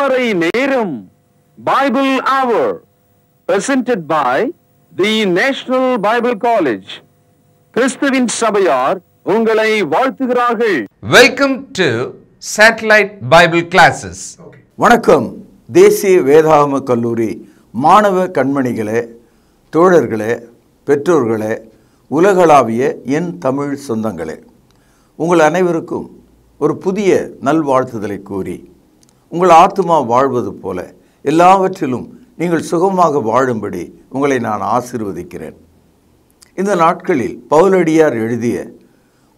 திருமறை நேரம் Bible Hour presented by the National Bible College. கிறிஸ்துவின் சபையார் உங்களை வாழ்த்துகிறார்கள். Welcome to Satellite Bible Classes. வணக்கம். தேசிய வேதாகம கல்லூரி மாணவ கண்மணிகளே, தோழர்களே, பெற்றோர்களே, உலகளாவிய என் தமிழ் சொந்தங்களே, உங்கள் அனைவருக்கும் ஒரு புதிய நல்வாழ்த்துதலை கூறி, உங்கள் ஆத்துமா வாழ்வது போல எல்லாவற்றிலும் நீங்கள் சுகமாக வாழும்படி உங்களை நான் ஆசீர்வதிக்கிறேன். இந்த நாட்களில் பவுலடியார் எழுதிய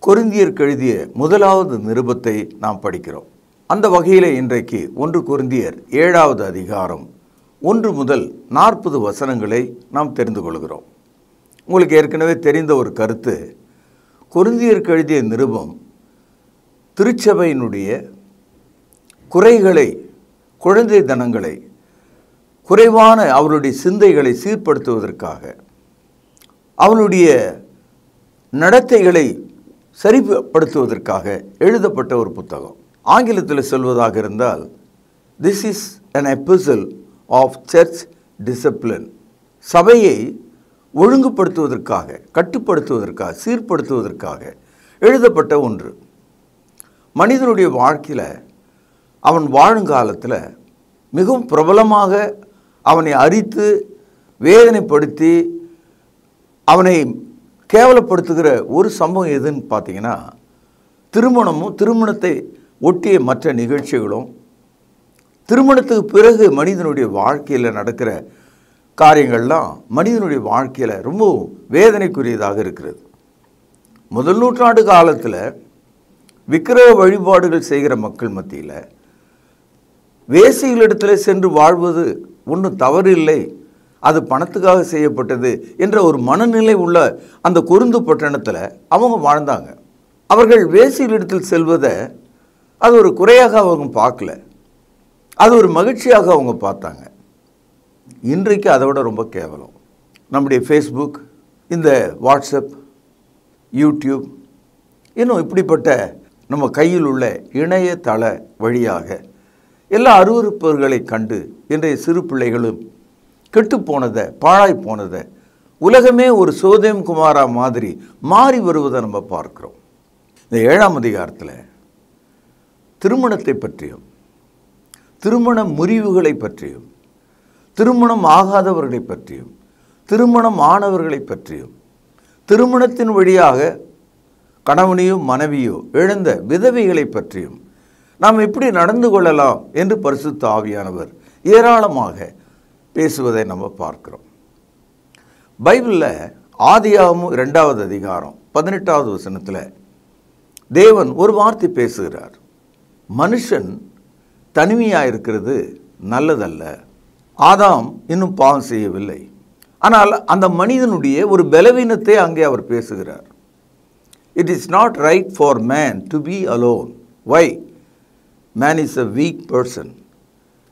கொரிந்தியருக்கு எழுதிய முதலாவது நிருபத்தை நாம் படிக்கிறோம். அந்த வகையில் இன்றைக்கு 1 கொரிந்தியர் 7வது அதிகாரம் 1 முதல் 40 வசனங்களை நாம் தெரிந்து கொள்கிறோம். உங்களுக்கு ஏற்கனவே தெரிந்த ஒரு கருத்து, கொரிந்தியருக்கு எழுதிய நிருபம் திருச்சபையினுடைய குறைகளை, குழந்தை தனங்களை, குறைவான அவருடைய சிந்தைகளை சீர்படுத்துவதற்காக, அவளுடைய நடத்தைகளை சரிப்படுத்துவதற்காக எழுதப்பட்ட ஒரு புத்தகம். ஆங்கிலத்தில் சொல்வதாக இருந்தால், this is an epistle of church discipline. சபையை ஒழுங்குபடுத்துவதற்காக, கட்டுப்படுத்துவதற்காக, சீர்படுத்துவதற்காக எழுதப்பட்ட ஒன்று. மனிதனுடைய வாழ்க்கையில் அவன் வாழுங்காலத்தில் மிகவும் பிரபலமாக அவனை அரித்து வேதனைப்படுத்தி அவனை கேவலப்படுத்துகிற ஒரு சம்பவம் எதுன்னு பார்த்தீங்கன்னா, திருமணமும் திருமணத்தை ஒட்டிய மற்ற நிகழ்ச்சிகளும், திருமணத்துக்கு பிறகு மனிதனுடைய வாழ்க்கையில் நடக்கிற காரியங்கள்லாம் மனிதனுடைய வாழ்க்கையில் ரொம்ப வேதனைக்குரியதாக இருக்கிறது. முதல் நூற்றாண்டு காலத்தில் விக்கிரக வழிபாடுகள் செய்கிற மக்கள் மத்தியில் வேசிகளிடத்தில் சென்று வாழ்வது ஒன்றும் தவறு இல்லை, அது பணத்துக்காக செய்யப்பட்டது என்ற ஒரு மனநிலை உள்ள அந்த கொரிந்து பட்டணத்தில் அவங்க வாழ்ந்தாங்க. அவர்கள் வேசிகளிடத்தில் செல்வதை அது ஒரு குறையாக அவங்க பார்க்கல, அது ஒரு மகிழ்ச்சியாக அவங்க பார்த்தாங்க. இன்றைக்கு அதை விட ரொம்ப கேவலம். நம்முடைய ஃபேஸ்புக், இந்த வாட்ஸ்அப், யூடியூப், இன்னும் இப்படிப்பட்ட நம்ம கையில் உள்ள இணையதள வழியாக எல்லா அருவருப்பவர்களை கண்டு இன்றைய சிறு பிள்ளைகளும் கெட்டுப்போனதை, பாழாய் போனதை, உலகமே ஒரு சோதேம் குமாரா மாதிரி மாறி வருவதை நம்ம பார்க்கிறோம். இந்த 7ஆம் அதிகாரத்தில் திருமணத்தை பற்றியும், திருமண முறிவுகளை பற்றியும், திருமணம் ஆகாதவர்களை பற்றியும், திருமணம் ஆனவர்களை பற்றியும், திருமணத்தின் வழியாக கணவனையோ மனைவியோ இழந்த விதவைகளை பற்றியும் நாம் எப்படி நடந்து கொள்ளலாம் என்று பரிசுத்த ஆவியானவர் ஏராளமாக பேசுவதை நம்ம பார்க்கிறோம். பைபிளில் ஆதியாகமம் 2வது அதிகாரம் 18வது வசனத்தில் தேவன் ஒரு வார்த்தை பேசுகிறார். மனுஷன் தனிமையாக இருக்கிறது நல்லதல்ல. ஆதாம் இன்னும் பாவம் செய்யவில்லை, ஆனால் அந்த மனிதனுடைய ஒரு பலவீனத்தை அங்கே அவர் பேசுகிறார். It is not right for man to be alone. Why? Man is a weak person.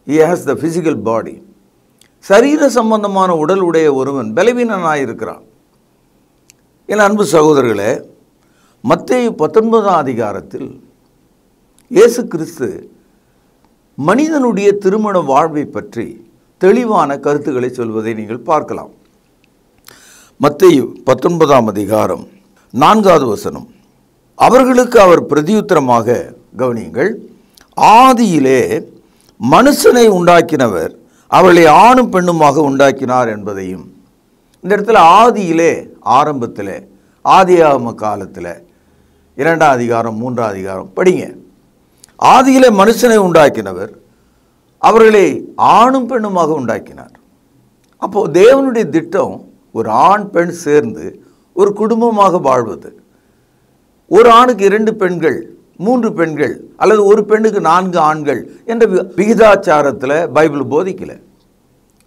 He has the physical body. சரீர சம்பந்தமான உடல் உடைய ஒருவன் பலவீனனாயிருக்கிறான். என் அன்பு சகோதரர்களே, மத்தேயு 19ஆம் அதிகாரத்தில் இயேசு கிறிஸ்து மனிதனுடைய திருமண வாழ்வை பற்றி தெளிவான கருத்துக்களை சொல்வதை நீங்கள் பார்க்கலாம். மத்தேயு 19ஆம் அதிகாரம் 4வது வசனம். அவர்களுக்கு அவர் பிரதியுத்தரமாக, கவனியுங்கள், ஆதியிலே மனுஷனை உண்டாக்கினவர் அவளை ஆணும் பெண்ணுமாக உண்டாக்கினார் என்பதையும், இந்த இடத்துல ஆதியிலே, ஆரம்பத்தில், ஆதியாகம காலத்தில் 2ஆம் அதிகாரம் 3ஆம் அதிகாரம் படிங்க. ஆதியிலே மனுஷனை உண்டாக்கினவர் அவர்களை ஆணும் பெண்ணுமாக உண்டாக்கினார். அப்போது தேவனுடைய திட்டம் ஒரு ஆண் பெண் சேர்ந்து ஒரு குடும்பமாக வாழ்வது. ஒரு ஆணுக்கு 2 பெண்கள், 3 பெண்கள், அல்லது ஒரு பெண்ணுக்கு 4 ஆண்கள் என்ற விகிதாச்சாரத்தில் பைபிள் போதிக்கல.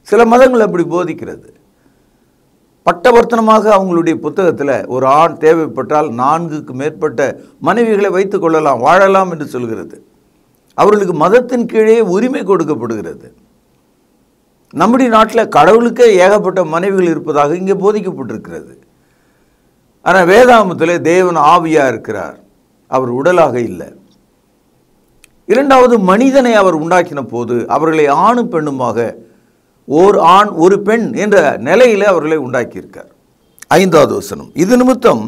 சில மதங்கள் அப்படி போதிக்கிறது. பட்டவர்த்தனமாக அவங்களுடைய புத்தகத்தில் ஒரு ஆண் தேவைப்பட்டால் 4க்கு மேற்பட்ட மனைவிகளை வைத்து கொள்ளலாம், வாழலாம் என்று சொல்கிறது. அவர்களுக்கு மதத்தின் கீழே உரிமை கொடுக்கப்படுகிறது. நம்முடைய நாட்டில் கடவுளுக்கே ஏகப்பட்ட மனைவிகள் இருப்பதாக இங்கே போதிக்கப்பட்டிருக்கிறது. ஆனால் வேதாகமத்தில் தேவன் ஆவியாக இருக்கிறார், அவர் உடலாக இல்லை. இரண்டாவது, மனிதனை அவர் உண்டாக்கின போது அவர்களை ஆணும் பெண்ணுமாக, ஓர் ஆண் ஒரு பெண் என்ற நிலையில் அவர்களை உண்டாக்கியிருக்கார். 5வது வசனம், இது நிமித்தம்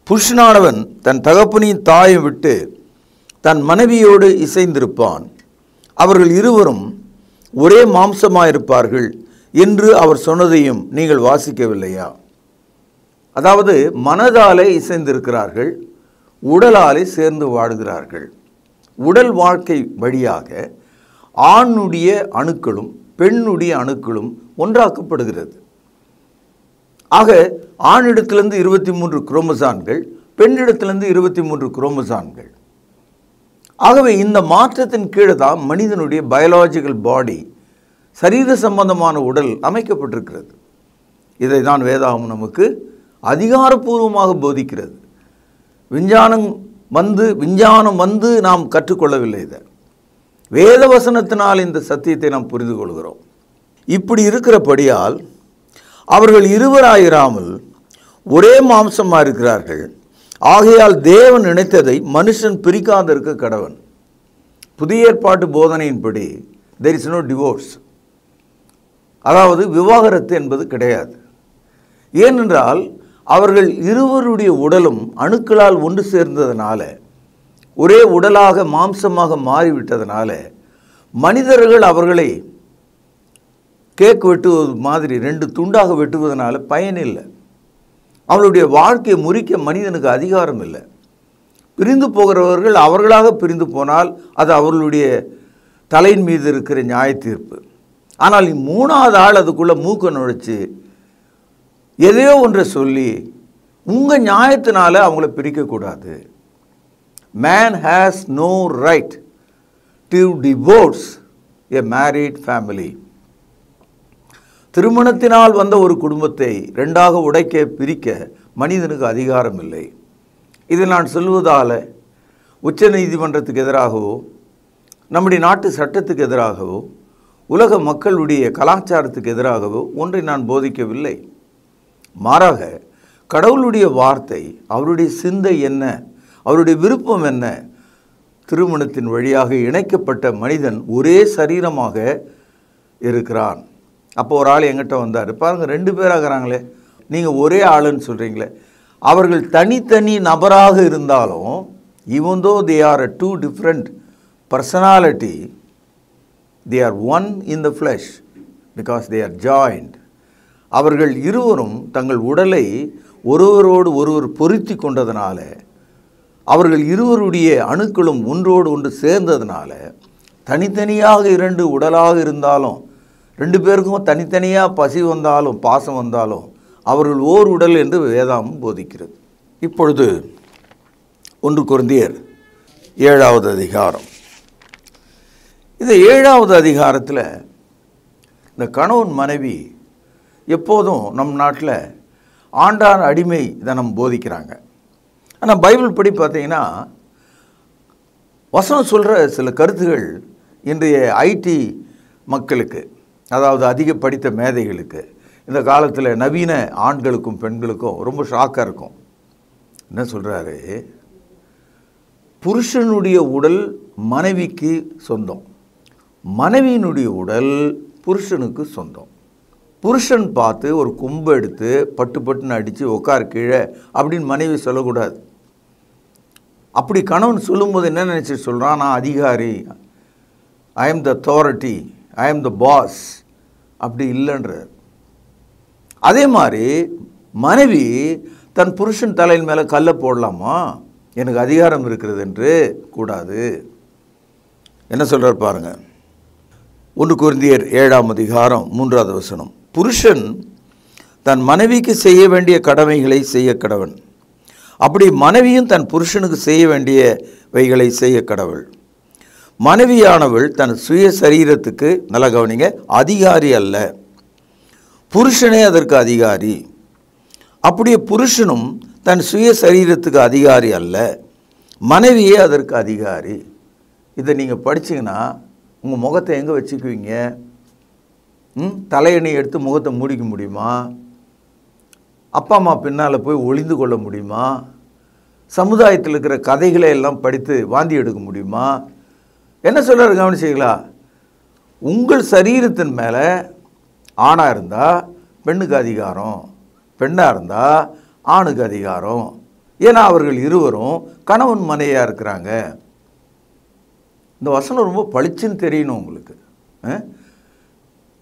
புருஷனானவன் தன் தகப்பனின் தாயை விட்டு தன் மனைவியோடு இசைந்திருப்பான், அவர்கள் இருவரும் ஒரே மாம்சமாயிருப்பார்கள் என்று அவர் சொன்னதையும் நீங்கள் வாசிக்கவில்லையா? அதாவது மனதாலே இசைந்திருக்கிறார்கள், உடலாலே சேர்ந்து வாழுகிறார்கள். உடல் வாழ்க்கை வழியாக ஆணுடைய அணுக்களும் பெண்ணுடைய அணுக்களும் ஒன்றாக்கப்படுகிறது. ஆக ஆணிடத்திலிருந்து 23 குரோமோசான்கள், பெண்ணிடத்திலிருந்து 23 குரோமோசான்கள். ஆகவே இந்த மாற்றத்தின் கீழே தான் மனிதனுடைய பயாலஜிக்கல் பாடி, சரீர சம்பந்தமான உடல் அமைக்கப்பட்டிருக்கிறது. இதை தான் வேதாகமம் நமக்கு அதிகாரப்பூர்வமாக போதிக்கிறது. விஞ்ஞானம் வந்து நாம் கற்றுக்கொள்ளவில்லை. இதை வேத வசனத்தினால் இந்த சத்தியத்தை நாம் புரிந்து கொள்கிறோம். இப்படி இருக்கிறபடியால் அவர்கள் இருவராயிராமல் ஒரே மாம்சமாக இருக்கிறார்கள். ஆகையால் தேவன் நினைத்ததை மனுஷன் பிரிக்காதிருக்க கடவன். புதிய ஏற்பாட்டு போதனையின்படி there is no divorce, அதாவது விவாகரத்து என்பது கிடையாது. ஏனென்றால் அவர்கள் இருவருடைய உடலும் அணுக்களால் ஒன்று சேர்ந்ததனால, ஒரே உடலாக மாம்சமாக மாறிவிட்டதனால, மனிதர்கள் அவர்களை கேக் வெட்டுவது மாதிரி 2 துண்டாக வெட்டுவதனால பயனில்லை. அவளுடைய வாழ்க்கையை முறிக்க மனிதனுக்கு அதிகாரம் இல்லை. பிரிந்து போகிறவர்கள் அவர்களாக பிரிந்து போனால் அது அவர்களுடைய தலையின் மீது இருக்கிற நியாய தீர்ப்பு. ஆனால் 3வது ஆள் அதுக்குள்ளே மூக்க நுழைச்சு எதையோ ஒன்றை சொல்லி உங்கள் நியாயத்தினால அவங்கள பிரிக்கக்கூடாது. Man has no right to divorce a married family. திருமணத்தினால் வந்த ஒரு குடும்பத்தை 2ஆக உடைக்க, பிரிக்க மனிதனுக்கு அதிகாரம் இல்லை. இதை நான் சொல்வதால் உச்ச நீதிமன்றத்துக்கு எதிராகவோ, நம்முடைய நாட்டு சட்டத்துக்கு எதிராகவோ, உலக மக்களுடைய கலாச்சாரத்துக்கு எதிராகவோ ஒன்றை நான் போதிக்கவில்லை. மாறாக கடவுளுடைய வார்த்தை, அவருடைய சிந்தை என்ன, அவருடைய விருப்பம் என்ன, திருமணத்தின் வழியாக இணைக்கப்பட்ட மனிதன் ஒரே சரீரமாக இருக்கிறான். அப்போ ஒரு ஆள் எங்கிட்ட வந்தார், பாருங்கள் 2 பேராகிறாங்களே, நீங்கள் ஒரே ஆளுன்னு சொல்கிறீங்களே. அவர்கள் தனித்தனி நபராக இருந்தாலும், even though they are 2 different personality, they are one in the flesh because they are joined. அவர்கள் இருவரும் தங்கள் உடலை ஒருவரோடு ஒருவர் பொருத்தி கொண்டதனால, அவர்கள் இருவருடைய அணுக்களும் ஒன்றோடு ஒன்று சேர்ந்ததுனால, தனித்தனியாக 2 உடலாக இருந்தாலும், 2 பேருக்கும் தனித்தனியாக பசி வந்தாலும் பாசம் வந்தாலும் அவர்கள் ஓர் உடல் என்று வேதாகமம் போதிக்கிறது. இப்பொழுது 1 கொரிந்தியர் 7வது அதிகாரம். இந்த 7வது அதிகாரத்தில் இந்த கணவன் மனைவி எப்போதும் நம் நாட்டில் ஆண்டான் அடிமை இதை நம்ம போதிக்கிறாங்க. ஆனால் பைபிள் படி பார்த்தீங்கன்னா வசனம் சொல்கிற சில கருத்துகள் இன்றைய ஐடி மக்களுக்கு, அதாவது அதிக படித்த மேதைகளுக்கு, இந்த காலத்தில் நவீன ஆண்களுக்கும் பெண்களுக்கும் ரொம்ப ஷாக்காக இருக்கும். என்ன சொல்கிறாரு, புருஷனுடைய உடல் மனைவிக்கு சொந்தம், மனைவியினுடைய உடல் புருஷனுக்கு சொந்தம். புருஷன் பார்த்து ஒரு கொம்பை எடுத்து பட்டுன்னு அடித்து உட்கார் கீழே அப்படின்னு மனைவி சொல்லக்கூடாது. அப்படி கணவன் சொல்லும்போது என்ன நினச்சிட்டு சொல்கிறான், நான் அதிகாரி, I am the authority, I am the boss, அப்படி இல்லைன்றார். அதே மாதிரி மனைவி தன் புருஷன் தலையின் மேலே கல்லை போடலாமா, எனக்கு அதிகாரம் இருக்கிறது என்று கூடாது. என்ன சொல்கிறார் பாருங்க, 1 கொரிந்தியர் 7ஆம் அதிகாரம் 3வது வசனம். புருஷன் தன் மனைவிக்கு செய்ய வேண்டிய கடமைகளை செய்ய கடவன், அப்படி மனைவியும் தன் புருஷனுக்கு செய்ய வேண்டியவைகளை செய்ய கடவுள். மனைவியானவள் தன் சுய சரீரத்துக்கு, நல்ல கவனிங்க, அதிகாரி அல்ல, புருஷனே அதற்கு அதிகாரி. அப்படியே புருஷனும் தன் சுய சரீரத்துக்கு அதிகாரி அல்ல, மனைவியே அதற்கு அதிகாரி. இதை நீங்கள் படிச்சிங்கன்னா உங்கள் முகத்தை எங்கே வச்சுக்குவீங்க? தலையணை எடுத்து முகத்தை மூடிக்க முடியுமா? அப்பா அம்மா பின்னால் போய் ஒளிந்து கொள்ள முடியுமா? சமுதாயத்தில் இருக்கிற கதைகளை எல்லாம் படித்து வாந்தி எடுக்க முடியுமா? என்ன சொல்றாரு கவனிச்சீங்களா? உங்கள் சரீரத்தின் மேலே ஆணாக இருந்தால் பெண்ணுக்கு அதிகாரம், பெண்ணாக இருந்தால் ஆணுக்கு அதிகாரம். ஏன்னா அவர்கள் இருவரும் கணவன் மனைவியாக இருக்கிறாங்க. இந்த வசனம் ரொம்ப பளிச்சுன்னு தெரியணும் உங்களுக்கு.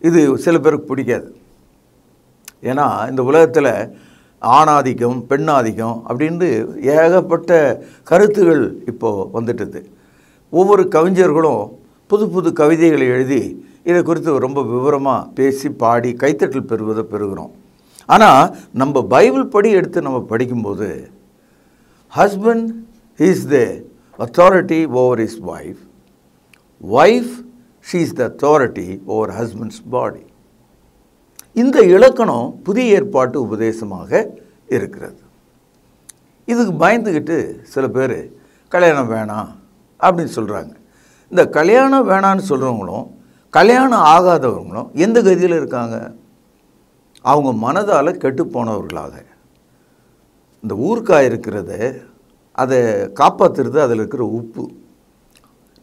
இது சில பேருக்கு பிடிக்காது. ஏன்னா இந்த உலகத்தில் ஆணாதிக்கம் பெண்ணாதிக்கம் அப்படின்ட்டு ஏகப்பட்ட கருத்துகள் இப்போது வந்துட்டுது. ஒவ்வொரு கவிஞர்களும் புது புது கவிதைகளை எழுதி இதை குறித்து ரொம்ப விவரமாக பேசி பாடி கைத்தட்டல் பெறுவதை பெறுகிறோம். ஆனால் நம்ம பைபிள் படி எடுத்து நம்ம படிக்கும்போது husband is the authority over his wife, wife she is the authority over husband's body. இந்த இலக்கணம் புதிய ஏற்பாட்டு உபதேசமாக இருக்கிறது. இதுக்கு பயந்துக்கிட்டு சில பேர் கல்யாணம் வேணாம் அப்படின்னு சொல்கிறாங்க. இந்த கல்யாணம் வேணான்னு சொல்கிறவங்களும் கல்யாணம் ஆகாதவங்களும் எந்த கதியில் இருக்காங்க? அவங்க மனதால் கெட்டு போனவர்களாக. இந்த ஊறுகாய் இருக்கிறத அதை காப்பாற்றுறது அதில் இருக்கிற உப்பு.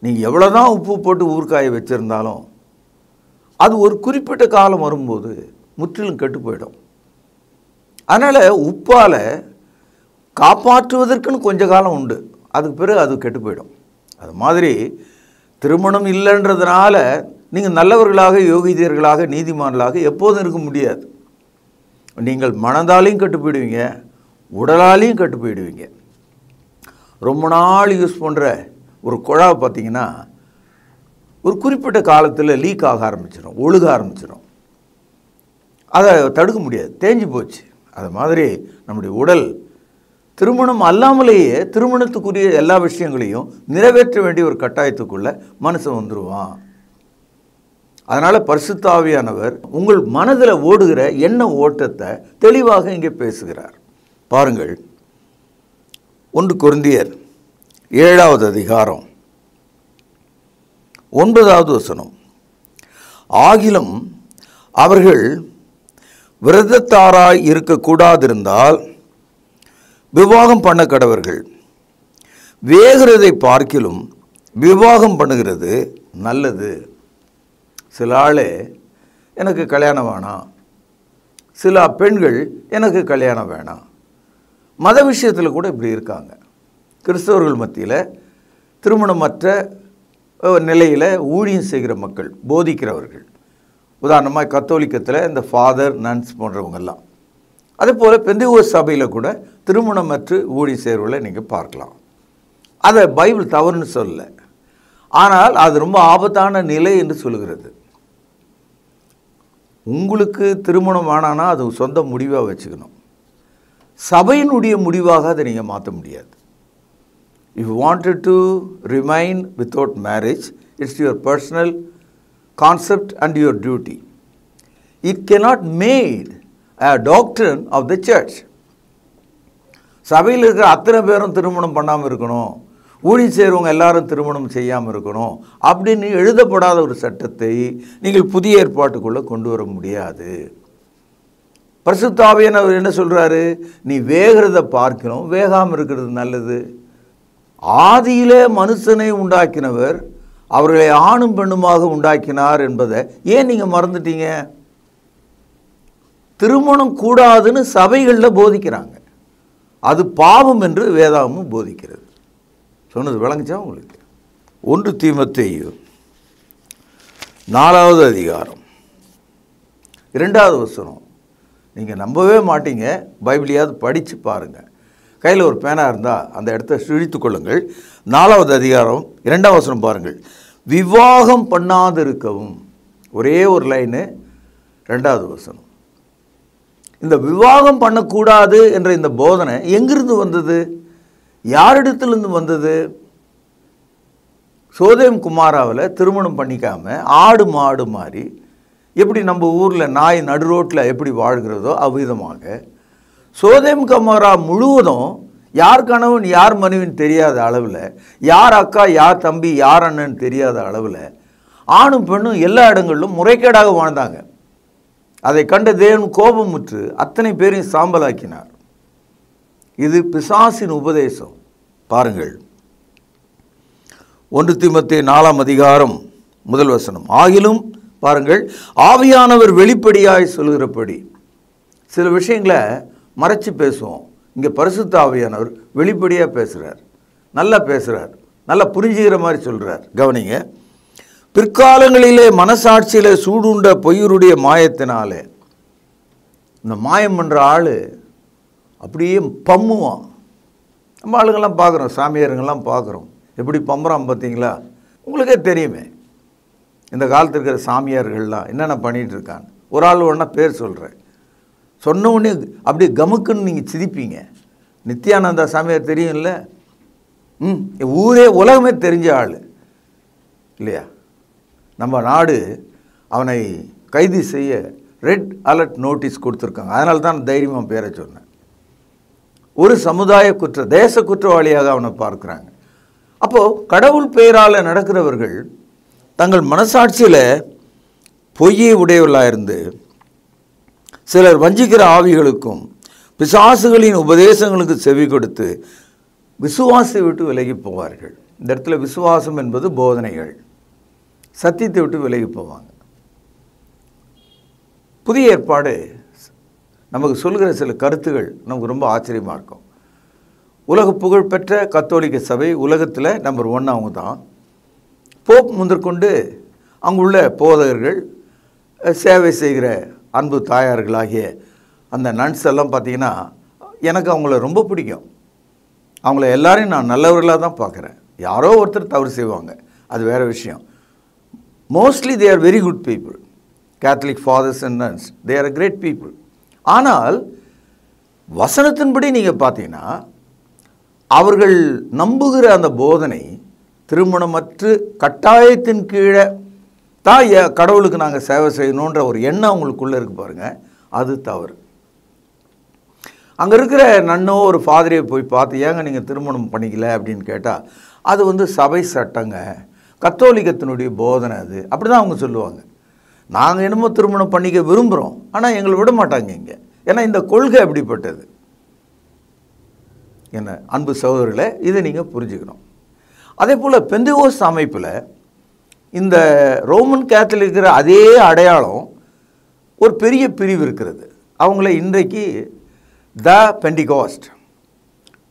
நீங்கள் எவ்வளோ தான் உப்பு போட்டு ஊறுகாயை வச்சுருந்தாலும் அது ஒரு குறிப்பிட்ட காலம் வரும்போது முற்றிலும் கெட்டு போயிடும். அதனால் உப்பால் காப்பாற்றுவதற்குன்னு கொஞ்ச காலம் உண்டு, அதுக்கு பிறகு அது கெட்டு போயிடும். அது மாதிரி திருமணம் இல்லைன்றதுனால நீங்கள் நல்லவர்களாக, யோகிதியர்களாக, நீதிமான்களாக எப்போதும் இருக்க முடியாது. நீங்கள் மனதாலையும் கெட்டு போயிடுவீங்க, உடலாலையும் கெட்டு போயிடுவீங்க. ரொம்ப நாள் யூஸ் பண்ணுற ஒரு குழாவை பார்த்திங்கன்னா ஒரு குறிப்பிட்ட காலத்தில் லீக் ஆக ஆரம்பிச்சிடும், ஒழுக ஆரம்பிச்சிடும். அதை தடுக்க முடியாது, தேஞ்சு போச்சு. அது மாதிரி நம்முடைய உடல் திருமணம் அல்லாமலேயே திருமணத்துக்குரிய எல்லா விஷயங்களையும் நிறைவேற்ற வேண்டிய ஒரு கட்டாயத்துக்குள்ளே மனுஷன் வந்துடுவான். அதனால் பரிசுத்த ஆவியானவர் உங்கள் மனதில் ஓடுகிற எண்ண ஓட்டத்தை தெளிவாக இங்கே பேசுகிறார். பாருங்கள், 1 கொரிந்தியர் 7வது அதிகாரம் 9வது வசனம். ஆகிலும் அவர்கள் விரதத்தாராய் இருக்கக்கூடாதிருந்தால் விவாகம் பண்ண கடவர்கள். வேகிறதை பார்க்கிலும் விவாகம் பண்ணுகிறது நல்லது. சில ஆள் எனக்கு கல்யாணம் வேணாம், சில பெண்கள் எனக்கு கல்யாணம் வேணாம். மத விஷயத்தில் கூட இப்படி இருக்காங்க. கிறிஸ்தவர்கள் மத்தியில் திருமணமற்ற நிலையில் ஊழியம் செய்கிற மக்கள், போதிக்கிறவர்கள், உதாரணமாக கத்தோலிக்கத்தில் இந்த ஃபாதர், நன்ஸ் போன்றவங்கெல்லாம். அதே போல் பெந்தேகோஸ்தே சபையில் கூட திருமணமற்று ஊழியம் செய்கிறவர்களை நீங்கள் பார்க்கலாம். அதை பைபிள் தவறுன்னு சொல்லலை, ஆனால் அது ரொம்ப ஆபத்தான நிலை என்று சொல்கிறது. உங்களுக்கு திருமணம் வேணான்னா அது சொந்த முடிவாக வச்சுக்கணும். சபையினுடைய முடிவாக அதை நீங்கள் மாற்ற முடியாது. If you wanted to remain without marriage, it's your personal concept and your duty. It cannot made a doctrine of the church. சபையில் இருக்கிற அத்தனை பேரும் திருமணம் பண்ணாமல் இருக்கணும், ஊழியம் செய்கிறவங்க எல்லாரும் திருமணம் செய்யாமல் இருக்கணும் அப்படின்னு எழுதப்படாத ஒரு சட்டத்தை நீங்கள் புதிய ஏற்பாட்டுக்குள்ளே கொண்டு வர முடியாது. பரிசுத்த ஆவியானவர் என்ன சொல்கிறாரு? நீ வேகிறத பார்க்கணும், வேகாமல் இருக்கிறது நல்லது. ஆதியிலே மனுஷனை உண்டாக்கினவர் அவர்களை ஆணும் பெண்ணுமாக உண்டாக்கினார் என்பதை ஏன் நீங்கள் மறந்துட்டீங்க? திருமணம் கூடாதுன்னு சபைகளில் போதிக்கிறாங்க, அது பாவம் என்று வேதாகமும் போதிக்கிறது. சொன்னது விளங்குச்சா உங்களுக்கு? 1 தீமோத்தேயு 4வது அதிகாரம் 2வது வசனம். நீங்கள் நம்பவே மாட்டீங்க, பைபிளையாவது படித்து பாருங்கள். கையில் ஒரு பேனா இருந்தால் அந்த இடத்த சுழித்து கொள்ளுங்கள். 4வது அதிகாரம் 2வது வசனம் பாருங்கள். விவாகம் பண்ணாது இருக்கவும். ஒரே ஒரு லைனு, 2வது வசனம். இந்த விவாகம் பண்ணக்கூடாது என்ற இந்த போதனை எங்கிருந்து வந்தது? யாரிடத்திலிருந்து வந்தது? சோதேம் குமாராவில் திருமணம் பண்ணிக்காமல் ஆடு மாடு மாதிரி எப்படி நம்ம ஊரில் நாய் நடு ரோட்டில் எப்படி வாழ்கிறதோ அவ்விதமாக சோதேம் குமாரா முழுவதும் யார் கணவன் யார் மனைவின்னு தெரியாத அளவில், யார் அக்கா யார் தம்பி யார் அண்ணன் தெரியாத அளவில் ஆணும் பெண்ணும் எல்லா இடங்களிலும் முறைகேடாக வாழ்ந்தாங்க. அதை கண்ட தேவன் கோபமுற்று அத்தனை பேரையும் சாம்பலாக்கினார். இது பிசாசின் உபதேசம். பாருங்கள், 1 தீமோத்தேயு 4ஆம் அதிகாரம் 1 வசனம். ஆகிலும் பாருங்கள், ஆவியானவர் வெளிப்படையாய் சொல்கிறபடி. சில விஷயங்களை மறைச்சு பேசுவோம். இங்கே பரிசுத்த ஆவியானவர் வெளிப்படையாக பேசுகிறார், நல்லா பேசுகிறார், நல்லா புரிஞ்சுக்கிற மாதிரி சொல்கிறார். கவனிங்க, பிற்காலங்களிலே மனசாட்சியில் சூடுண்ட பொய்யருடைய மாயத்தினாலே, இந்த மாயம் பண்ணுற ஆள் அப்படியே பம்முவான். நம்ம ஆளுங்கள்லாம் பார்க்குறோம், சாமியாருங்கெல்லாம் பார்க்குறோம், எப்படி பம்புறான் பார்த்தீங்களா? உங்களுக்கே தெரியுமே இந்த காலத்தில் இருக்கிற சாமியார்கள்லாம் என்னென்ன பண்ணிகிட்டு இருக்காங்க. ஒரு ஆள் ஒன்றா பேர் சொல்கிறேன், சொன்ன உடனே அப்படியே கமுக்குன்னு நீங்கள் சிரிப்பீங்க. நித்யானந்தா சாமியார் தெரியும்ல? ஊரே உலகமே தெரிஞ்ச ஆள் இல்லையா? நம்ம நாடு அவனை கைது செய்ய ரெட் அலர்ட் நோட்டீஸ் கொடுத்துருக்காங்க. அதனால தான் தைரியமாக பேரை சொன்னேன். ஒரு சமுதாய தேச குற்றவாளியாக அவனை பார்க்குறாங்க. அப்போது கடவுள் பெயரால் நடக்கிறவர்கள் தங்கள் மனசாட்சியில் பொய்யை உடையவர்களாக இருந்து சிலர் வஞ்சிக்கிற ஆவிகளுக்கும் பிசாசுகளின் உபதேசங்களுக்கு செவி கொடுத்து விசுவாசத்தை விட்டு விலகி போவார்கள். இந்த இடத்துல விசுவாசம் என்பது போதனைகள், சத்தியத்தை விட்டு விலகி போவாங்க. புதிய ஏற்பாடு நமக்கு சொல்கிற சில கருத்துகள் நமக்கு ரொம்ப ஆச்சரியமாக இருக்கும். உலக புகழ்பெற்ற கத்தோலிக்க சபை உலகத்தில் நம்பர் 1 அவங்க தான். போப் முதற்கொண்டு அங்குள்ள போதகர்கள், சேவை செய்கிற அன்பு தாயார்களாகிய அந்த நன்ஸ் எல்லாம் பார்த்திங்கன்னா எனக்கு அவங்கள ரொம்ப பிடிக்கும். அவங்கள எல்லாரையும் நான் நல்லவர்களாக தான் பார்க்குறேன். யாரோ ஒருத்தர் தவறு செய்வாங்க, அது வேறு விஷயம். Mostly they are very good people. Catholic fathers and nuns, they are a great people. ஆனால் வசனத்தின்படி நீங்கள் பார்த்தீங்கன்னா அவர்கள் நம்புகிற அந்த போதனை திருமணமற்று கட்டாயத்தின் கீழே தான் கடவுளுக்கு நாங்கள் சேவை செய்யணுன்ற ஒரு எண்ணம் அவங்களுக்குள்ளே இருக்கு பாருங்கள், அது தவறு. அங்கே இருக்கிற நன்னோ ஒரு ஃபாதரையை போய் பார்த்து ஏங்க நீங்கள் திருமணம் பண்ணிக்கல அப்படின்னு கேட்டால் அது சபை சட்டங்க, கத்தோலிக்கத்தினுடைய போதனை அது, அப்படி தான் அவங்க சொல்லுவாங்க. நாங்கள் என்னமோ திருமணம் பண்ணிக்க விரும்புகிறோம், ஆனால் எங்களை விட மாட்டாங்க இங்கே. ஏன்னா இந்த கொள்கை அப்படிப்பட்டது. என்ன அன்பு சகோதரர்களே, இதை நீங்கள் புரிஞ்சுக்கணும். அதே போல் பெந்தகோஸ்து அமைப்பில் இந்த ரோமன் கேத்தலிக் இருக்கிற அதே அடையாளம் ஒரு பெரிய பிரிவு இருக்கிறது. அவங்கள இன்றைக்கு த பெண்டிகாஸ்ட்,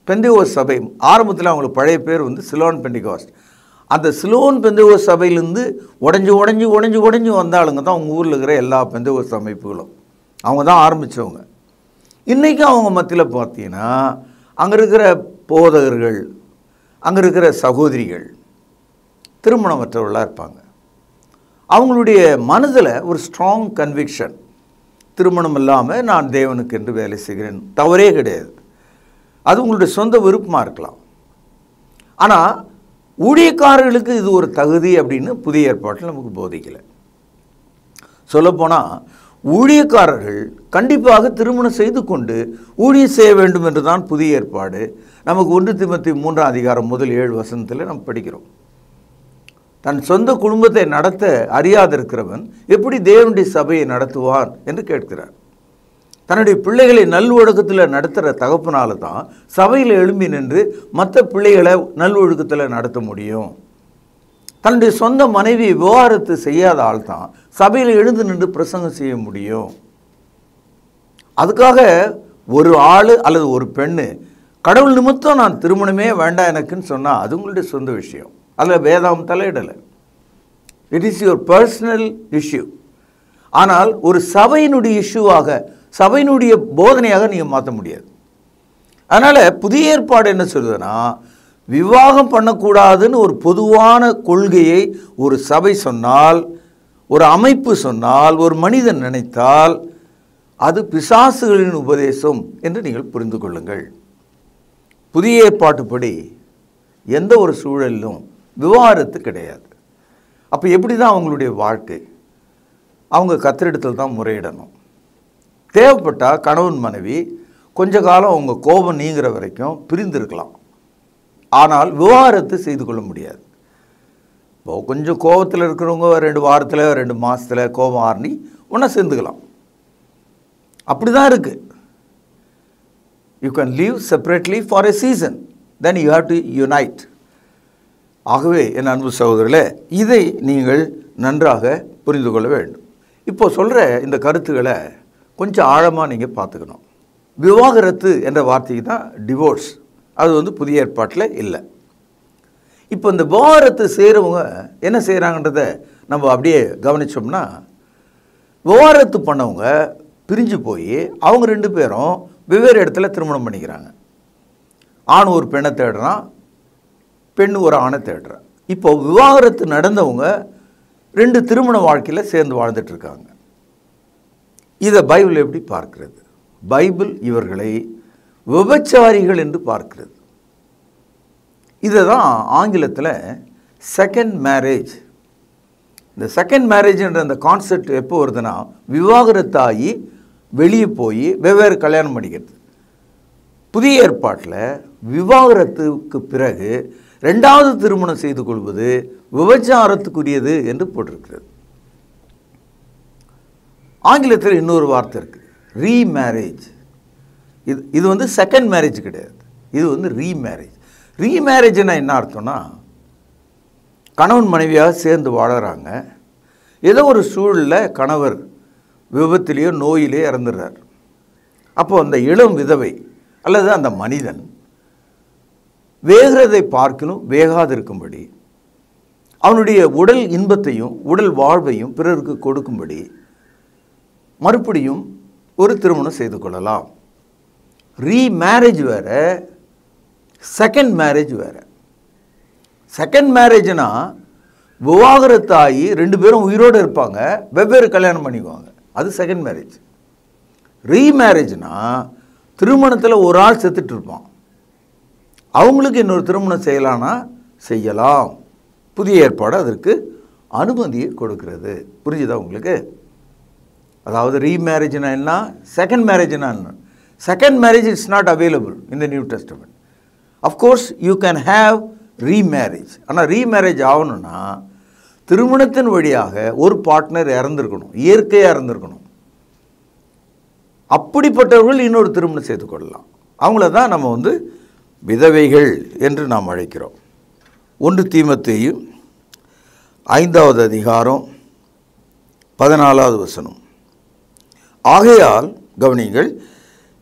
பெந்தகோஸ்து சபை. ஆரம்பத்தில் அவங்களுக்கு பழைய பேர் சிலோன் பெண்டிகாஸ்ட். அந்த சிலோன் பெந்தகோஸ்து சபையிலேருந்து உடஞ்சி வந்தாளுங்க தான் அவங்க ஊரில் இருக்கிற எல்லா பெந்தகோஸ்து அமைப்புகளும். அவங்க தான் ஆரம்பித்தவங்க. இன்றைக்கும் அவங்க மத்தியில் பார்த்தீங்கன்னா அங்கே இருக்கிற போதகர்கள், அங்கே இருக்கிற சகோதரிகள் திருமணமற்றவர்களாக இருப்பாங்க. அவங்களுடைய மனதில் ஒரு ஸ்ட்ராங் கன்விக்ஷன், திருமணம் இல்லாமல் நான் தேவனுக்கு என்று வேலை செய்கிறேன், தவறே கிடையாது. அது உங்களுடைய சொந்த விருப்பமாக இருக்கலாம். ஆனால் ஊழியக்காரர்களுக்கு இது ஒரு தகுதி அப்படின்னு புதிய ஏற்பாட்டில் நமக்கு போதிக்கலை. சொல்லப்போனால் ஊழியக்காரர்கள் கண்டிப்பாக திருமணம் செய்து கொண்டு ஊழியம் செய்ய வேண்டும் என்று தான் புதிய ஏற்பாடு நமக்கு 1 தீமோத்தேயு 3ஆம் அதிகாரம் 1-7 வசனத்தில் நம்ம படிக்கிறோம். தன் சொந்த குடும்பத்தை நடத்த அறியாதிருக்கிறவன் எப்படி தேவனுடைய சபையை நடத்துவான் என்று கேட்கிறார். தன்னுடைய பிள்ளைகளை நல்வொழுக்கத்தில் நடத்துகிற தகப்பனால தான் சபையில் எழும்பி நின்று மற்ற பிள்ளைகளை நல்வொழுக்கத்தில் நடத்த முடியும். தன்னுடைய சொந்த மனைவி விவாகரத்து செய்யாத ஆள் தான் சபையில் எழுந்து நின்று பிரசங்கம் செய்ய முடியும். அதுக்காக ஒரு ஆள் அல்லது ஒரு பெண்ணு கடவுள் நிமித்தம் நான் திருமணமே வேண்டாம் எனக்குன்னு சொன்னால் அது உங்களுடைய சொந்த விஷயம். அதில் வேதாம் தலையிடலை. It is your personal issue. ஆனால் ஒரு சபையினுடைய இஷ்யூவாக, சபையினுடைய போதனையாக நீங்கள் மாற்ற முடியாது. அதனால் புதிய ஏற்பாடு என்ன சொல்லுதுன்னா, விவாகம் பண்ணக்கூடாதுன்னு ஒரு பொதுவான கொள்கையை ஒரு சபை சொன்னால், ஒரு அமைப்பு சொன்னால், ஒரு மனிதன் நினைத்தால் அது பிசாசுகளின் உபதேசம் என்று நீங்கள் புரிந்து கொள்ளுங்கள். புதிய ஏற்பாட்டுப்படி எந்த ஒரு சூழலிலும் விவாகரத்து கிடையாது. அப்போ எப்படி தான் அவங்களுடைய வாழ்க்கை? அவங்க கர்த்தரிடத்தில் தான் முறையிடணும். தேவைப்பட்டால் கணவன் மனைவி கொஞ்ச காலம் அவங்க கோபம் நீங்கிற வரைக்கும் பிரிந்திருக்கலாம். ஆனால் விவாகரத்து செய்து கொள்ள முடியாது. இப்போ கொஞ்சம் கோபத்தில் இருக்கிறவங்க 2 வாரத்தில் 2 மாதத்தில் கோபம் ஆறி ஒன்றா சேர்ந்துக்கலாம். அப்படி தான் இருக்குது. You can leave separately for a season, then you have to unite. ஆகவே என் அன்பு சகோதரர்களே, இதை நீங்கள் நன்றாக புரிந்து கொள்ள வேண்டும். இப்போ சொல்கிற இந்த கருத்துக்களை கொஞ்சம் ஆழமாக நீங்கள் பார்த்துக்கணும். விவாகரத்து என்ற வார்த்தைக்கு தான் டிவோர்ஸ், அது புதிய ஏற்பாட்டில் இல்லை. இப்போ இந்த விவாகரத்து செய்கிறவங்க என்ன செய்கிறாங்கன்றதை நம்ம அப்படியே கவனித்தோம்னா, விவாகரத்து பண்ணவங்க பிரிஞ்சு போய் அவங்க 2 பேரும் வெவ்வேறு இடத்துல திருமணம் பண்ணிக்கிறாங்க. ஆண் ஒரு பெண்ணை தேடுறான், பெண் ஒரு ஆணை தேடுறான். இப்போ விவாகரத்து நடந்தவங்க 2 திருமண வாழ்க்கையில் சேர்ந்து வாழ்ந்துட்டுருக்காங்க. இதை பைபிள் எப்படி பார்க்கிறது? பைபிள் இவர்களை விபச்சாரிகள் என்று பார்க்கிறது. இதை தான் ஆங்கிலத்தில் செகண்ட் மேரேஜ். இந்த செகண்ட் மேரேஜ்ன்ற அந்த கான்செப்ட் எப்போ வருதுன்னா, விவாகரத்தாகி வெளியே போய் வெவ்வேறு கல்யாணம் பண்ணிக்கிறது. புதிய ஏற்பாட்டில் விவாகரத்துக்கு பிறகு 2வது திருமணம் செய்து கொள்வது விபச்சாரத்துக்குரியது என்று போட்டிருக்கிறது. ஆங்கிலத்தில் இன்னொரு வார்த்தை இருக்குது, ரீமேரேஜ். இது செகண்ட் மேரேஜ் கிடையாது, இது ரீமேரேஜ். ரீமேரேஜ்னா என்ன அர்த்தம்னா, கணவன் மனைவியாக சேர்ந்து வாழறாங்க. ஏதோ ஒரு சூழலில் கணவர் விபத்திலேயோ நோயிலேயோ இறந்துடுறார். அப்போ அந்த இளம் விதவை அல்லது அந்த மனிதன் வேகிறதை பார்க்கலும் வேகாதிருக்கும்படி அவனுடைய உடல் இன்பத்தையும் உடல் வாழ்வையும் பிறருக்கு கொடுக்கும்படி மறுபடியும் ஒரு திருமணம் செய்து கொள்ளலாம். ரீமேரேஜ் வேற, செகண்ட் மேரேஜ் வேற. செகண்ட் மேரேஜ்னா விவாகரத்தாகி 2 பேரும் உயிரோடு இருப்பாங்க, வெவ்வேறு கல்யாணம் பண்ணிக்குவாங்க, அது செகண்ட் மேரேஜ். ரீமேரேஜ்னா திருமணத்தில் ஒரு ஆள் செத்துட்டு இருப்பான், அவங்களுக்கு இன்னொரு திருமணம் செய்யலான்னா செய்யலாம். புதிய ஏற்பாடு அதற்கு அனுமதியை கொடுக்கிறது. புரிஞ்சுதா உங்களுக்கு? அதாவது ரீமேரேஜ்னா என்ன, செகண்ட் மேரேஜ்னா என்ன? Second marriage is not available in the new testament. Of course you can have remarriage. ஆனால் ரீமேரேஜ் ஆகணும்னா திருமணத்தின் வழியாக ஒரு பார்ட்னர் இறந்துருக்கணும், இயற்கையாக இறந்துருக்கணும். அப்படிப்பட்டவர்கள் இன்னொரு திருமணம் செய்து கொள்ளலாம். அவங்கள தான் நம்ம விதவைகள் என்று நாம் அழைக்கிறோம். 1 தீமோத்தேயு 5வது அதிகாரம் 14வது வசனம். ஆகையால் கவனிங்கள்,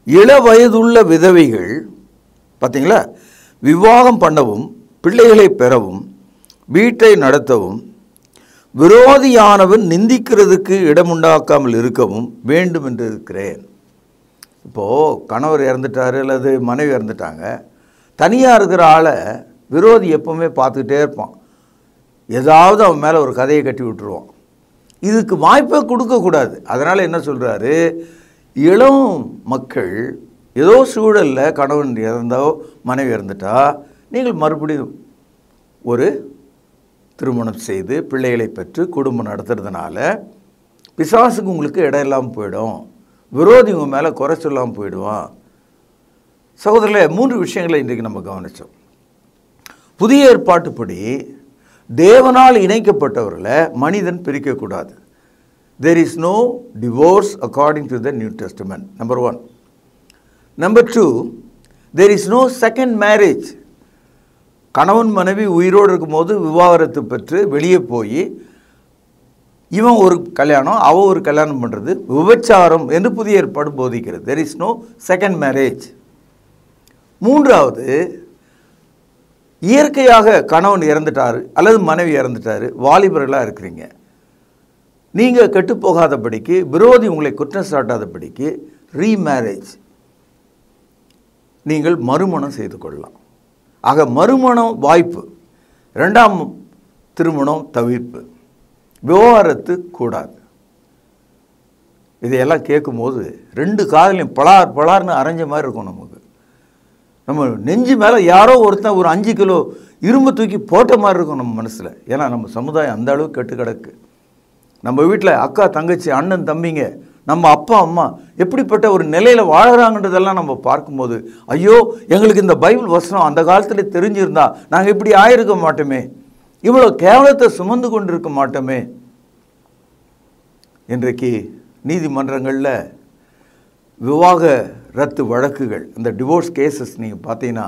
இளவயதுள்ள விதவைகள் பார்த்தீங்களா, விவாகம் பண்ணவும் பிள்ளைகளை பெறவும் வீட்டை நடத்தவும் விரோதியானவன் நிந்திக்கிறதுக்கு இடமுண்டாக்காமல் இருக்கவும் வேண்டும் என்று இருக்கிறேன். இப்போது கணவர் இறந்துட்டார் அல்லது மனைவி இறந்துட்டாங்க, தனியாக இருக்கிற ஆளை விரோதி எப்போவுமே பார்த்துக்கிட்டே இருப்பான், ஏதாவது அவன் மேலே ஒரு கதையை கட்டி விட்டுருவான். இதுக்கு வாய்ப்பை கொடுக்கக்கூடாது. அதனால் என்ன சொல்கிறாரு, இளம் மக்கள் ஏதோ சூழலில் கணவன் இறந்தோ மனைவி இறந்துட்டா நீங்கள் மறுபடியும் ஒரு திருமணம் செய்து பிள்ளைகளை பெற்று குடும்பம் நடத்துறதுனால பிசாசுக்கு உங்களுக்கு இடம் இல்லாமல் போயிடும், விரோதி உங்கள் மேலே குறை சொல்லாமல் போயிடுவான். சகோதரர்களே, 3 விஷயங்களை இன்றைக்கு நம்ம கவனித்தோம். புதிய ஏற்பாட்டுப்படி தேவனால் இணைக்கப்பட்டவர்களை மனிதன் பிரிக்கக்கூடாது. There is no divorce according to the New Testament. Number 1. Number 2, there is no second marriage. கணவன் மனைவி உயிரோடு இருக்கும்போது விவாகரத்து பெற்று வெளியே போய் இவன் ஒரு கல்யாணம் அவன் ஒரு கல்யாணம் பண்ணுறது விபச்சாரம் என்று புதிய ஏற்பாடு போதிக்கிறது. There is no second marriage. 3வது, இயற்கையாக கணவன் இறந்துட்டார் அல்லது மனைவி இறந்துட்டார், வாலிபர்களாக இருக்கிறீங்க, நீங்கள் கெட்டுப்போகாதபடிக்கு விரோதி உங்களை குற்றம் சாட்டாதபடிக்கு ரீமேரேஜ், நீங்கள் மறுமணம் செய்து கொள்ளலாம். ஆக மறுமணம் வாய்ப்பு, 2ஆம் திருமணம் தவிர்ப்பு, விவாகரத்து கூடாது. இதையெல்லாம் கேட்கும்போது 2 காதலையும் பலார் பலார்னு அரைஞ்ச மாதிரி இருக்கும். நமக்கு நம்ம நெஞ்சு மேலே யாரோ ஒருத்தன் ஒரு 5 கிலோ இரும்பு தூக்கி போட்ட மாதிரி இருக்கும் நம்ம மனசில். ஏன்னா நம்ம சமுதாயம் அந்த அளவுக்கு கெட்டு கிடக்கு. நம்ம வீட்டில் அக்கா தங்கச்சி அண்ணன் தம்பிங்க நம்ம அப்பா அம்மா எப்படிப்பட்ட ஒரு நிலையில் வாழறாங்கன்றதெல்லாம் நம்ம பார்க்கும்போது, ஐயோ எங்களுக்கு இந்த பைபிள் வசனம் அந்த காலத்தில் தெரிஞ்சிருந்தா நாங்கள் இப்படி ஆயிருக்க மாட்டோமே, இவ்வளோ கேவலத்தை சுமந்து கொண்டு இருக்க மாட்டோமே. இன்றைக்கு நீதிமன்றங்களில் விவாகரத்து வழக்குகள், இந்த டிவோர்ஸ் கேசஸ் நீங்கள் பார்த்தீங்கன்னா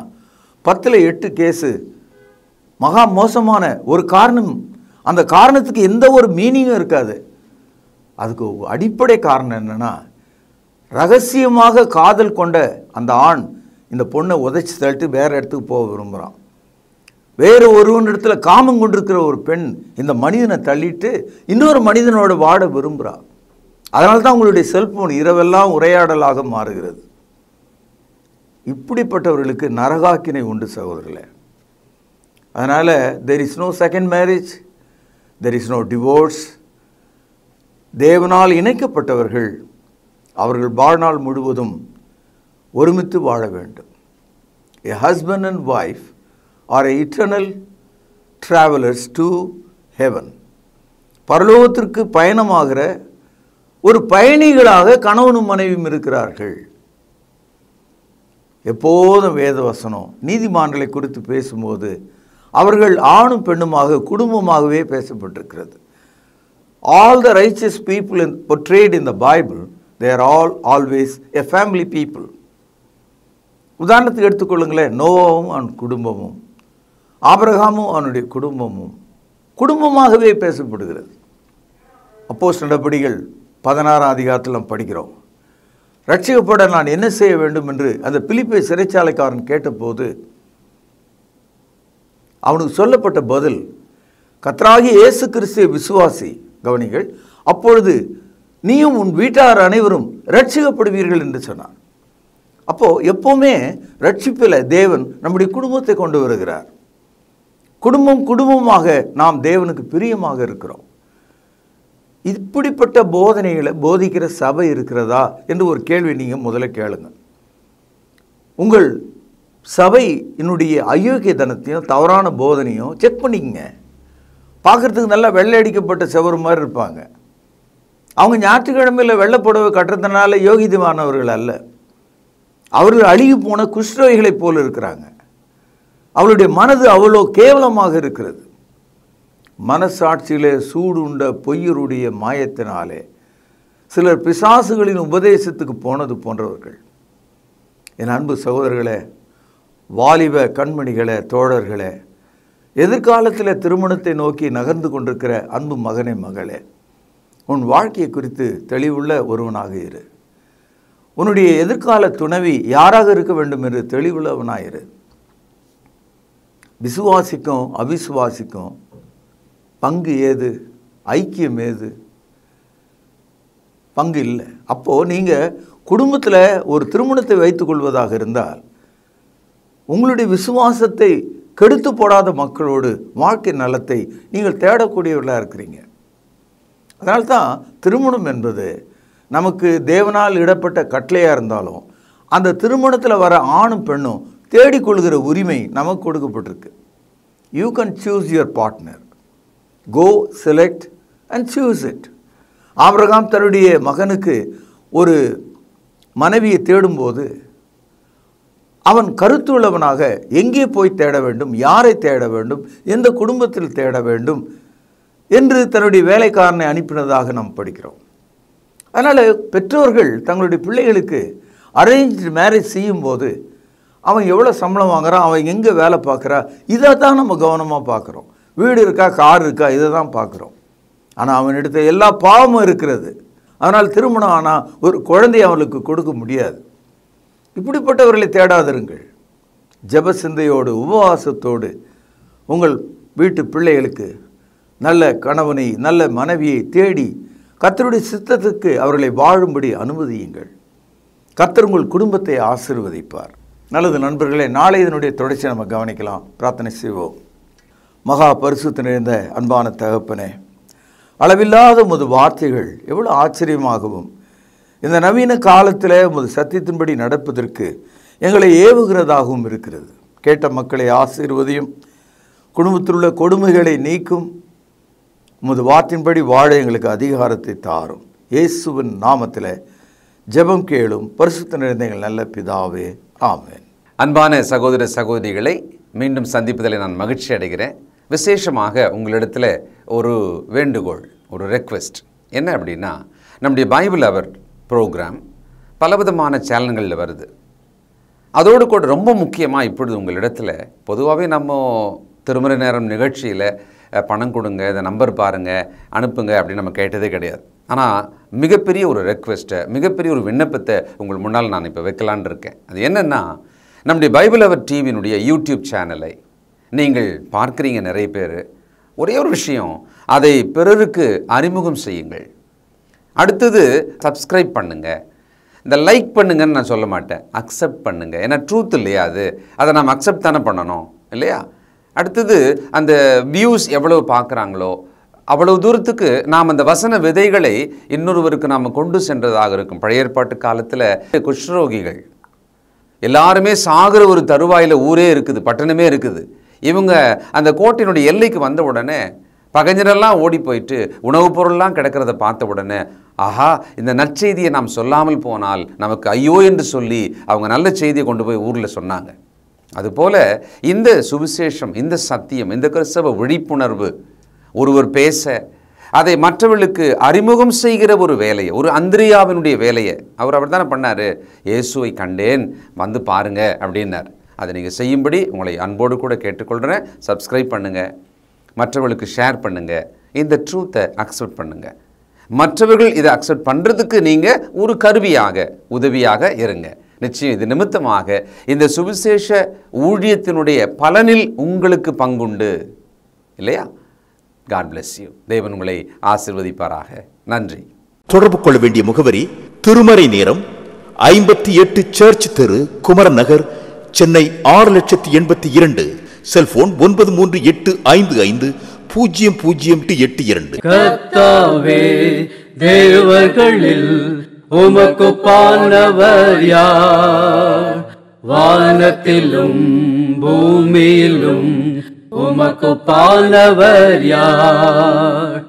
10ல் 8 கேஸு மகா மோசமான ஒரு காரணம். அந்த காரணத்துக்கு எந்த ஒரு மீனிங்கும் இருக்காது. அதுக்கு அடிப்படை காரணம் என்னன்னா, ரகசியமாக காதல் கொண்ட அந்த ஆண் இந்த பொண்ணை உதைச்சி தள்ளிட்டு வேற இடத்துக்கு போக விரும்புகிறான். வேறு ஒருவனிடத்துல காமம் கொண்டிருக்கிற ஒரு பெண் இந்த மனிதனை தள்ளிட்டு இன்னொரு மனிதனோட வாட விரும்புகிறான். அதனால தான் உங்களுடைய செல்போன் இரவெல்லாம் உரையாடலாக மாறுகிறது. இப்படிப்பட்டவர்களுக்கு நரகாக்கினை உண்டு சகோதரர்களே. அதனால் there is no second marriage, there is no divorce. தேவனால் இணைக்கப்பட்டவர்கள் அவர்கள் வாழ்நாள் முழுவதும் ஒருமித்து வாழ வேண்டும். A husband and wife are eternal travelers to heaven. பரலோகத்திற்கு பயணமாகிற ஒரு பயணிகளாக கணவனும் மனைவியும் இருக்கிறார்கள். எப்போதும் வேத வசனம் நீதிமான்களை குறித்து பேசும்போது அவர்கள் ஆணும் பெண்ணுமாக குடும்பமாகவே பேசப்பட்டிருக்கிறது. All the righteous people portrayed in the Bible, they are all always a family people. உதாரணத்துக்கு எடுத்துக்கொள்ளுங்களேன், நோவாவும் அவன் குடும்பமும், ஆபிரகாமும் அவனுடைய குடும்பமும் குடும்பமாகவே பேசப்படுகிறது. அப்போஸ்தலர் நடபடிகள் 16ஆம் அதிகாரத்தில் நாம் படிக்கிறோம். ரட்சிக்கப்பட நான் என்ன செய்ய வேண்டும் என்று அந்த பிலிப்பை சிறைச்சாலைக்காரன் கேட்டபோது அவனுக்கு சொல்லப்பட்ட பதில், கர்த்தராகிய இயேசு கிறிஸ்துவை விசுவாசி, கவனிகள், அப்பொழுது நீயும் உன் வீட்டார் அனைவரும் ரட்சிக்கப்படுவீர்கள் என்று சொன்னான். அப்போது எப்போவுமே ரட்சிப்பில் தேவன் நம்முடைய குடும்பத்தை கொண்டு வருகிறார். குடும்பமாக நாம் தேவனுக்கு பிரியமாக இருக்கிறோம். இப்படிப்பட்ட போதனைகளை போதிக்கிற சபை இருக்கிறதா என்று ஒரு கேள்வி நீங்கள் முதல்ல கேளுங்க. உங்கள் சபை என்னுடைய அயோக்கியத்தனத்தையும் தவறான போதனையும் செக் பண்ணிக்கங்க. பார்க்குறதுக்கு நல்லா வெள்ளை அடிக்கப்பட்ட செவரு மாதிரி இருப்பாங்க. அவங்க ஞாயிற்றுக்கிழமையில் வெள்ளைப்புடவை கட்டுறதுனால யோகிதமானவர்கள் அல்ல. அவர்கள் அழுகி போன குஷ்டரோகிகளைப் போல இருக்கிறாங்க. அவளுடைய மனது அவ்வளோ கேவலமாக இருக்கிறது. மனசாட்சியிலே சூடு உண்ட பொய்யருடைய மாயத்தினாலே சிலர் பிசாசுகளின் உபதேசத்துக்கு போனது போன்றவர்கள். என் அன்பு சகோதரர்களே, வாலிப கண்மணிகளே, தோழர்களே, எதிர்காலத்தில் திருமணத்தை நோக்கி நகர்ந்து கொண்டிருக்கிற அன்பு மகனே, மகளே, உன் வாழ்க்கையை குறித்து தெளிவுள்ள ஒருவனாக இரு. உன்னுடைய எதிர்கால துணைவி யாராக இருக்க வேண்டும் என்று தெளிவுள்ளவனாயிரு. விசுவாசிக்கும் அவிசுவாசிக்கும் பங்கு ஏது, ஐக்கியம் ஏது? பங்கு இல்லை. அப்போது நீங்கள் குடும்பத்தில் ஒரு திருமணத்தை வைத்துக் கொள்வதாக இருந்தால் உங்களுடைய விசுவாசத்தை கெடுத்து போடாத மக்களோடு வாழ்க்கை நலத்தை நீங்கள் தேடக்கூடியவர்களாக இருக்கிறீங்க. அதனால்தான் திருமணம் என்பது நமக்கு தேவனால் இடப்பட்ட கட்டளையாக இருந்தாலும் அந்த திருமணத்தில் வர ஆணும் பெண்ணும் தேடிக்கொள்கிற உரிமை நமக்கு கொடுக்கப்பட்டிருக்கு. You can choose your partner. Go select and choose it. Abraham தன்னுடைய மகனுக்கு ஒரு மனைவியை தேடும்போது அவன் கருத்துள்ளவனாக எங்கே போய் தேட வேண்டும், யாரை தேட வேண்டும், எந்த குடும்பத்தில் தேட வேண்டும் என்று தன்னுடைய வேலைக்காரனை அனுப்பினதாக நாம் படிக்கிறோம். அதனால் பெற்றோர்கள் தங்களுடைய பிள்ளைகளுக்கு அரேஞ்ச் மேரேஜ் செய்யும்போது அவன் எவ்வளோ சம்பளம் வாங்குறான், அவன் எங்கே வேலை பார்க்குறா, இதை தான் நம்ம கவனமாக பார்க்குறோம். வீடு இருக்கா, கார் இருக்கா, இதை தான் பார்க்குறோம். ஆனால் அவனிடத்த எல்லா பாவமும் இருக்கிறது. அதனால் திருமணம் ஆனால் ஒரு குழந்தையை அவனுக்கு கொடுக்க முடியாது. இப்படிப்பட்டவர்களை தேடாதிருங்கள். ஜெப சிந்தையோடு உபவாசத்தோடு உங்கள் வீட்டு பிள்ளைகளுக்கு நல்ல கணவனை நல்ல மனைவியை தேடி கர்த்தருடைய சித்தத்துக்கு அவர்களை வாழும்படி அனுமதியுங்கள். கர்த்தர் உங்கள் குடும்பத்தை ஆசீர்வதிப்பார். நல்லது நண்பர்களே, நாளை இதனுடைய தொடர்ச்சி நம்ம கவனிக்கலாம். பிரார்த்தனை செய்வோம். மகா பரிசுத்த நிறைந்த அன்பான தகப்பனே, அளவில்லாத உமது வார்த்தைகள் எவ்வளோ ஆச்சரியமாகவும் இந்த நவீன காலத்தில் உமது சத்தியத்தின்படி நடப்பதற்கு எங்களை ஏவுகிறதாகவும் இருக்கிறது. கேட்ட மக்களை ஆசீர்வதியும், குடும்பத்தில் உள்ள கொடுமைகளை நீக்கும், உமது வார்த்தையின்படி வாழ எங்களுக்கு அதிகாரத்தை தாரும். இயேசுவின் நாமத்தில் ஜெபம் கேளும் பரிசுத்த நிறைந்த எங்கள் நல்ல பிதாவே, ஆமென். அன்பான சகோதர சகோதரிகளை மீண்டும் சந்திப்பதில் நான் மகிழ்ச்சி அடைகிறேன். விசேஷமாக உங்களிடத்தில் ஒரு வேண்டுகோள், ஒரு ரெக்வெஸ்ட் என்ன அப்படின்னா, நம்முடைய பைபிள் அவர் ப்ரோக்ராம் பலவிதமான சேனல்களில் வருது. அதோடு கூட ரொம்ப முக்கியமாக இப்பொழுது உங்களிடத்தில் பொதுவாகவே நம்ம திருமறை நேரம் நிகழ்ச்சியில் பணம் கொடுங்க, இதை நம்பர் பாருங்கள், அனுப்புங்க அப்படின்னு நம்ம கேட்டதே கிடையாது. ஆனால் மிகப்பெரிய ஒரு ரெக்வெஸ்ட்டை, மிகப்பெரிய ஒரு விண்ணப்பத்தை உங்கள் முன்னால் நான் இப்போ வைக்கலான் இருக்கேன். அது என்னென்னா, நம்முடைய பைபிள் அவர் டிவியினுடைய யூடியூப் சேனலை நீங்கள் பார்க்குறீங்க நிறைய பேர். ஒரே ஒரு விஷயம், அதை பிறருக்கு அறிமுகம் செய்யுங்கள். அடுத்தது சப்ஸ்கிரைப் பண்ணுங்கள். இந்த லைக் பண்ணுங்கன்னு நான் சொல்ல மாட்டேன், அக்செப்ட் பண்ணுங்கள். ஏன்னா ட்ரூத் இல்லையா அது, அதை நாம் அக்செப்ட் தானே பண்ணணும் இல்லையா? அடுத்தது அந்த வியூஸ் எவ்வளவு பார்க்குறாங்களோ அவ்வளவு தூரத்துக்கு நாம் அந்த வசன விதைகளை இன்னொருவருக்கு நாம் கொண்டு சென்றதாக இருக்கும். பழைய ஏற்பாட்டு காலத்தில் குஷ்ரோகிகள் எல்லாருமே சாகிற ஒரு தருவாயில் ஊரே இருக்குது, பட்டணமே இருக்குது. இவங்க அந்த கோட்டையினுடைய எல்லைக்கு வந்த உடனே பகைஞரெல்லாம் ஓடி போயிட்டு உணவுப் பொருள்லாம் கிடக்கிறத பார்த்த உடனே, ஆஹா, இந்த நற்செய்தியை நாம் சொல்லாமல் போனால் நமக்கு ஐயோ என்று சொல்லி அவங்க நல்ல செய்தியை கொண்டு போய் ஊரில் சொன்னாங்க. அதுபோல இந்த சுவிசேஷம், இந்த சத்தியம், இந்த கிறிஸ்தவ விழிப்புணர்வு ஒருவர் பேச அதை மற்றவர்களுக்கு அறிமுகம் செய்கிற ஒரு வேலையை, ஒரு அந்திரியாவினுடைய வேலையை அவர் தானே பண்ணார். இயேசுவை கண்டேன், வந்து பாருங்க அப்படின்னார். அதை நீங்கள் செய்யும்படி உங்களை அன்போடு கூட கேட்டுக்கொள்கிறேன். சப்ஸ்கிரைப் பண்ணுங்கள், மற்றவர்களுக்கு ஷேர் பண்ணுங்கள், இந்த ட்ரூத்தை அக்செப்ட் பண்ணுங்கள். மற்றவர்கள் இதை அக்செப்ட் பண்ணுறதுக்கு நீங்கள் ஒரு கருவியாக, உதவியாக இருங்க. நிச்சயம் இது நிமித்தமாக இந்த சுவிசேஷ ஊழியத்தினுடைய பலனில் உங்களுக்கு பங்குண்டு இல்லையா? God bless you. தேவன் உங்களை ஆசீர்வதிப்பாராக. நன்றி. தொடர்பு கொள்ள வேண்டிய முகவரி: திருமறை நேரம், 58 சர்ச் தெரு, குமரன் நகர், சென்னை 6082. செல்போன் 9385500882. கர்த்தாவே, தேவர்களில் உமக்குப்பானவர் யார்? வானத்திலும் பூமியிலும் உமக்குப்பானவர் யார்?